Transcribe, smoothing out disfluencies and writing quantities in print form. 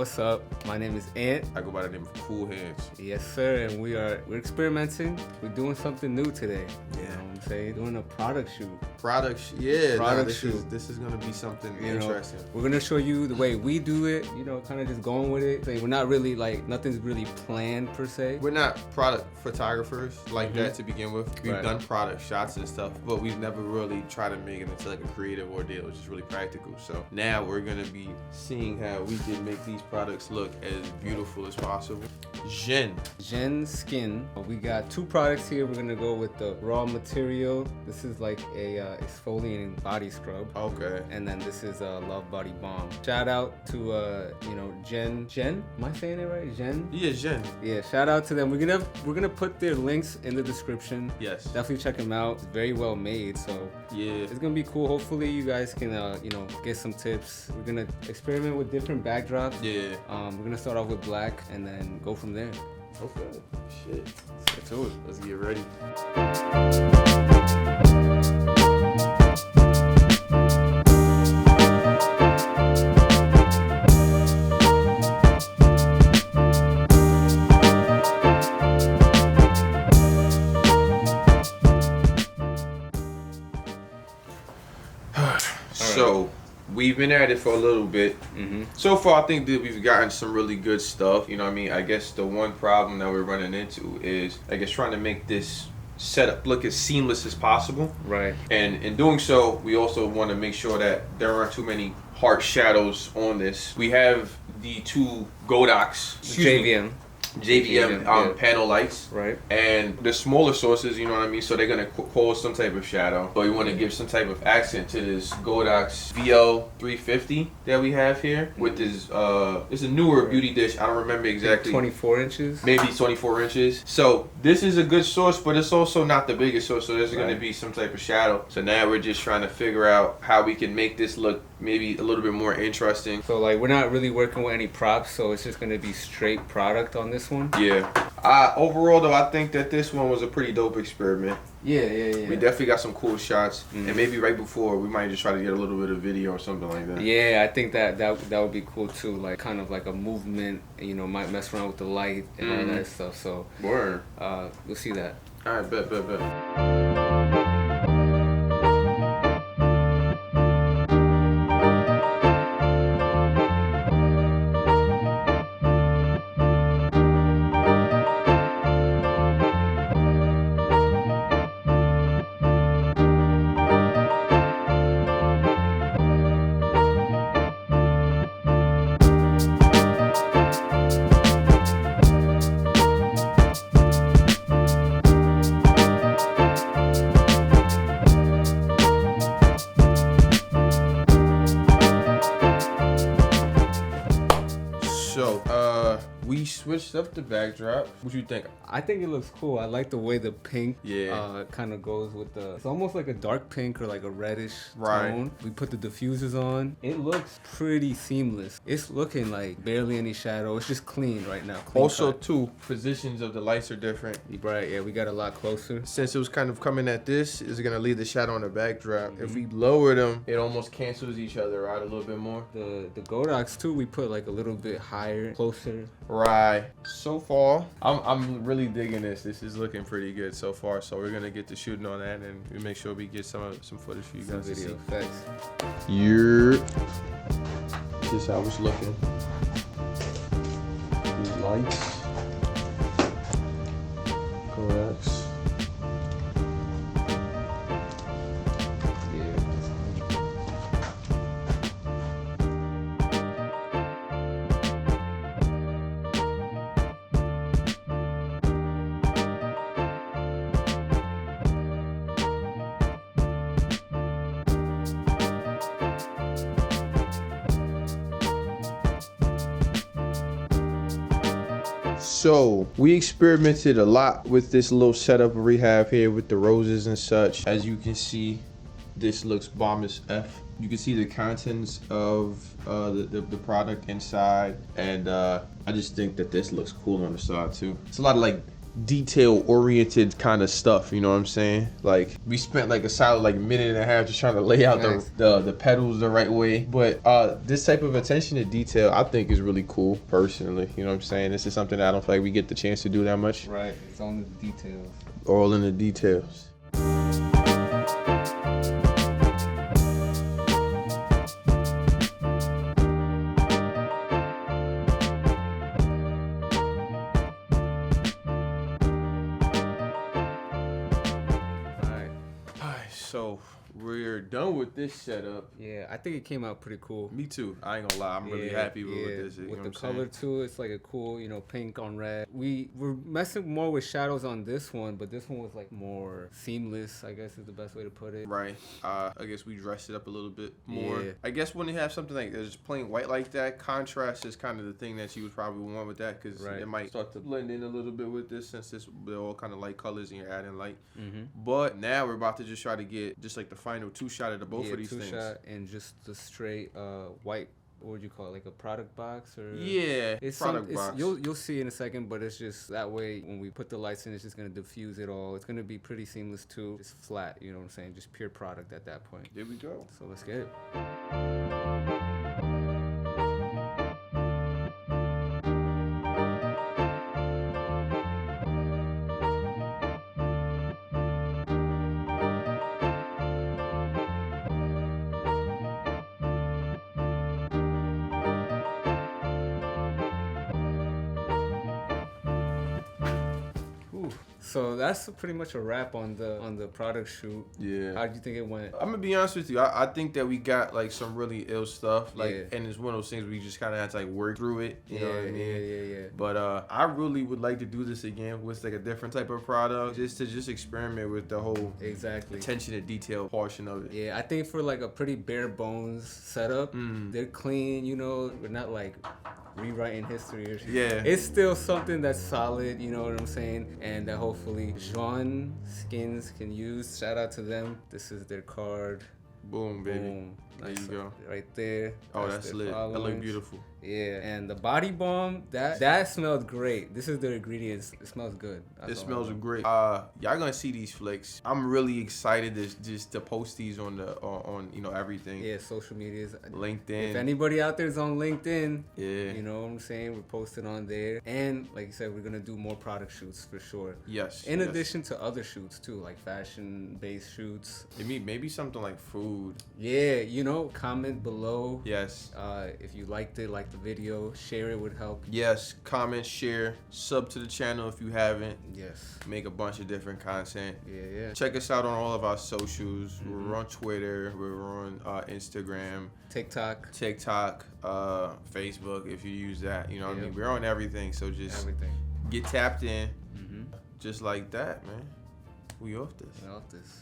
what's up? My name is Ant. I go by the name of Cool Hands. Yes, sir. And we're experimenting. We're doing something new today. Yeah. You know what I'm saying? Doing a product shoot. This is gonna be something interesting. We're gonna show you the way we do it. You know, kind of just going with it. We're not really like nothing's really planned per se. We're not product photographers like that to begin with. We've done product shots and stuff, but we've never really tried to make it into like a creative ordeal. It's just really practical. So now we're gonna be seeing how we can make these products look as beautiful as possible. JEUNE Skin. We got two products here. We're gonna go with the raw material. This is like a exfoliating body scrub. Okay. And then this is a Love Body Balm. Shout out to JEUNE. JEUNE? Am I saying it right? JEUNE? Yeah, JEUNE. Yeah. Shout out to them. We're gonna put their links in the description. Yes. Definitely check them out. It's very well made. So yeah, it's gonna be cool. Hopefully you guys can get some tips. We're gonna experiment with different backdrops. Yeah. We're gonna start off with black and then go from there. Okay. Shit. Let's get to it. Let's get ready. So we've been at it for a little bit. So far, I think that we've gotten some really good stuff. You know what I mean? I guess the one problem that we're running into is, I guess, trying to make this setup look as seamless as possible. Right. And in doing so, we also want to make sure that there aren't too many harsh shadows on this. We have the two Godox JVM panel lights, right? And the smaller sources, you know what I mean, so they're gonna cause some type of shadow. But we want to give some type of accent to this Godox VL150 that we have here with this. It's a newer beauty dish. I don't remember exactly. 24 inches. Maybe 24 inches. So this is a good source, but it's also not the biggest source. So there's gonna be some type of shadow. So now we're just trying to figure out how we can make this look maybe a little bit more interesting. So like we're not really working with any props, so it's just gonna be straight product on this one. Yeah. Overall though, I think that this one was a pretty dope experiment. Yeah. We definitely got some cool shots, and maybe right before we might just try to get a little bit of video or something like that. Yeah, I think that would be cool too. Like kind of like a movement. Might mess around with the light and all that stuff. So we'll see that. All right, bet. So, we switched up the backdrop. What you think? I think it looks cool. I like the way the pink kind of goes with the... It's almost like a dark pink or like a reddish tone. We put the diffusers on. It looks pretty seamless. It's looking like barely any shadow. It's just clean right now. Also, too, positions of the lights are different. Right, yeah, we got a lot closer. Since it was kind of coming at this, it's going to leave the shadow on the backdrop. If we lower them, it almost cancels each other out a little bit more. The Godox, too, we put like a little bit higher, closer. Right. So far, I'm really digging this. This is looking pretty good so far. So we're gonna get to shooting on that, and we make sure we get some footage for you guys to see. Thanks. This is how it's looking. These lights. Godox. So we experimented a lot with this little setup we have here with the roses and such. As you can see, this looks bomb as F. You can see the contents of the product inside, and I just think that this looks cool on the side too. It's a lot of like detail oriented kind of stuff, you know what I'm saying? Like we spent like a solid like minute and a half just trying to lay out the pedals the right way. But this type of attention to detail I think is really cool personally, you know what I'm saying? This is something that I don't feel like we get the chance to do that much. Right, it's on the details. All in the details. So we're done with this setup. Yeah, I think it came out pretty cool. Me too. I ain't gonna lie. I'm really happy with this. With the color too, it's like a cool, pink on red. We were messing more with shadows on this one, but this one was like more seamless, I guess is the best way to put it. Right. I guess we dressed it up a little bit more. Yeah. I guess when you have something like just plain white like that, contrast is kind of the thing that you would probably want with that, because it might start to blend in a little bit with this, since they're all kind of light colors and you're adding light. But now we're about to just try to get just like the final two shot of both of these things. Shot and just the straight white, what would you call it, like a product box? Or it's product box. You'll see in a second, but it's just that way when we put the lights in, it's just gonna diffuse it all. It's gonna be pretty seamless too. Just flat, you know what I'm saying? Just pure product at that point. There we go. So let's get it. So that's pretty much a wrap on the product shoot. Yeah. How do you think it went? I'm gonna be honest with you. I think that we got like some really ill stuff. Like, and it's one of those things we just kind of had to like work through it. You know what I mean? Yeah. But I really would like to do this again with like a different type of product, just to experiment with the whole attention to detail portion of it. Yeah, I think for like a pretty bare bones setup, they're clean. We're not like rewriting history or shit. Yeah. It's still something that's solid, you know what I'm saying? And that hopefully JEUNE skins can use. Shout out to them. This is their card. Boom, baby. Boom. There you go. Right there. Oh, that's lit. That look beautiful. Yeah, and the body balm, that smelled great. This is their ingredients. It smells good. It smells great. Y'all gonna see these flicks. I'm really excited to post these on everything. Yeah, social medias. LinkedIn. If anybody out there is on LinkedIn, yeah, you know what I'm saying, we're posting on there. And like you said, we're gonna do more product shoots for sure. Yes. In addition to other shoots too, like fashion-based shoots. Maybe something like food. Yeah, comment below. Yes. If you liked it, like the video, share it would help. Yes, comment, share, sub to the channel if you haven't. Yes. Make a bunch of different content. Yeah. Check us out on all of our socials. We're on Twitter. We're on Instagram. TikTok, Facebook, if you use that. You know what I mean? We're on everything, so just get tapped in. Just like that, man. We off this. We're off this.